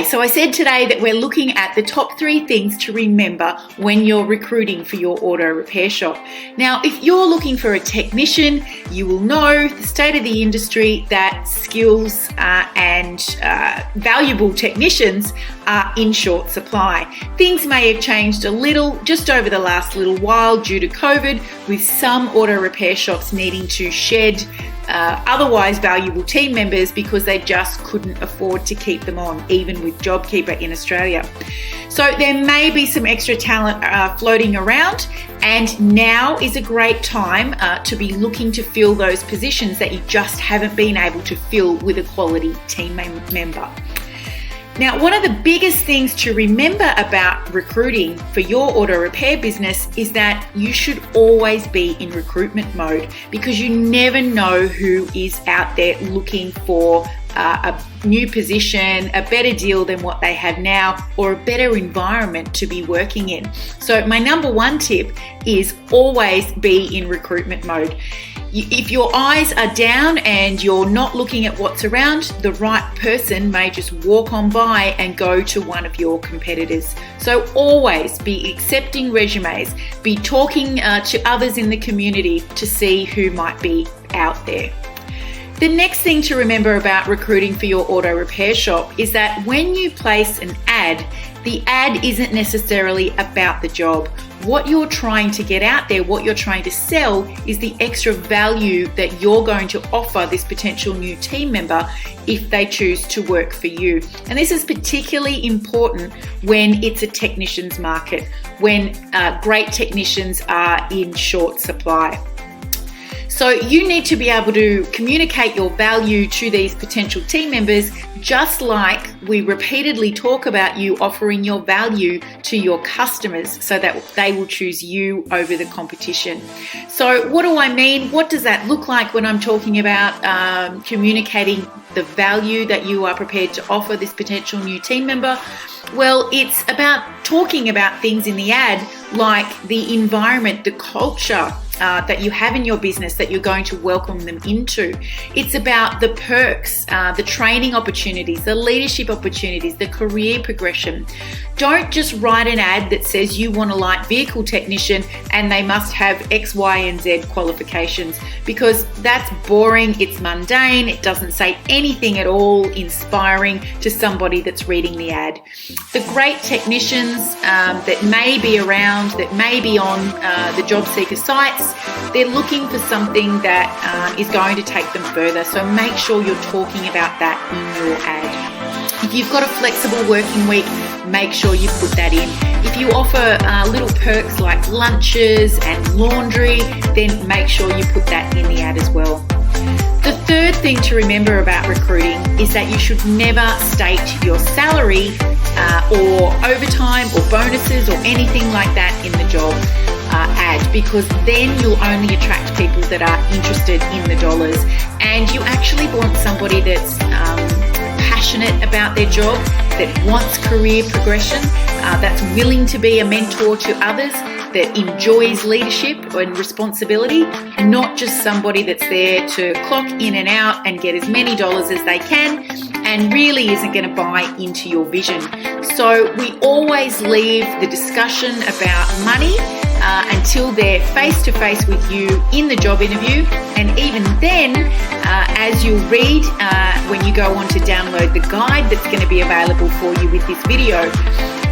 so I said today that we're looking at the top 3 things to remember when you're recruiting for your auto repair shop. Now, if you're looking for a technician, you will know the state of the industry that skills and valuable technicians are in short supply. Things may have changed a little just over the last little while due to COVID, with some auto repair shops needing to shed otherwise valuable team members because they just couldn't afford to keep them on, even with JobKeeper in Australia. So there may be some extra talent floating around, and now is a great time to be looking to fill those positions that you just haven't been able to fill with a quality team member. Now, one of the biggest things to remember about recruiting for your auto repair business is that you should always be in recruitment mode, because you never know who is out there looking for a new position, a better deal than what they have now, or a better environment to be working in. So my number 1 tip is always be in recruitment mode. If your eyes are down and you're not looking at what's around, the right person may just walk on by and go to one of your competitors. So always be accepting resumes, be talking to others in the community to see who might be out there. The next thing to remember about recruiting for your auto repair shop is that when you place an ad, the ad isn't necessarily about the job. What you're trying to get out there, what you're trying to sell, is the extra value that you're going to offer this potential new team member if they choose to work for you. And this is particularly important when it's a technician's market, when great technicians are in short supply. So you need to be able to communicate your value to these potential team members, just like we repeatedly talk about you offering your value to your customers so that they will choose you over the competition. So what do I mean? What does that look like when I'm talking about communicating the value that you are prepared to offer this potential new team member? Well, it's about talking about things in the ad like the environment, the culture that you have in your business that you're going to welcome them into. It's about the perks, the training opportunities, the leadership opportunities, the career progression. Don't just write an ad that says you want a light vehicle technician and they must have X, Y, and Z qualifications, because that's boring, it's mundane, it doesn't say anything at all inspiring to somebody that's reading the ad. The great technicians that may be around, that may be on the job seeker sites, they're looking for something that is going to take them further. So make sure you're talking about that in your ad. If you've got a flexible working week, make sure you put that in. If you offer little perks like lunches and laundry, then make sure you put that in the ad as well. The third thing to remember about recruiting is that you should never state your salary or overtime or bonuses or anything like that in the job ad, because then you'll only attract people that are interested in the dollars, and you actually want somebody that's passionate about their job, that wants career progression, that's willing to be a mentor to others, that enjoys leadership and responsibility, not just somebody that's there to clock in and out and get as many dollars as they can and really isn't going to buy into your vision. So we always leave the discussion about money until they're face-to-face with you in the job interview. And even then, as you'll read when you go on to download the guide that's going to be available for you with this video,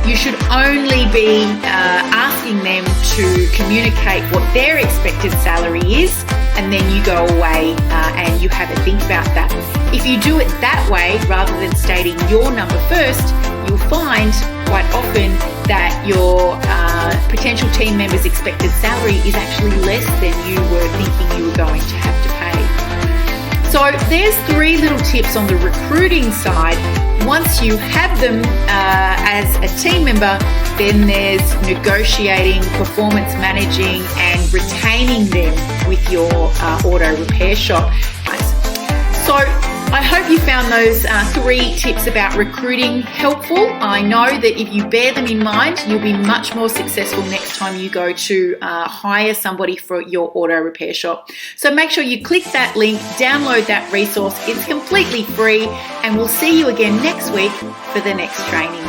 you should only be asking them to communicate what their expected salary is, and then you go away and you have a think about that. If you do it that way, rather than stating your number first, you'll find quite often that your potential team member's expected salary is actually less than you were thinking you were going to have to pay. So there's 3 little tips on the recruiting side. Once you have them as a team member, then there's negotiating, performance managing, and retaining them with your auto repair shop. So I hope you found those 3 tips about recruiting helpful. I know that if you bear them in mind, you'll be much more successful next time you go to hire somebody for your auto repair shop. So make sure you click that link, download that resource. It's completely free, and we'll see you again next week for the next training.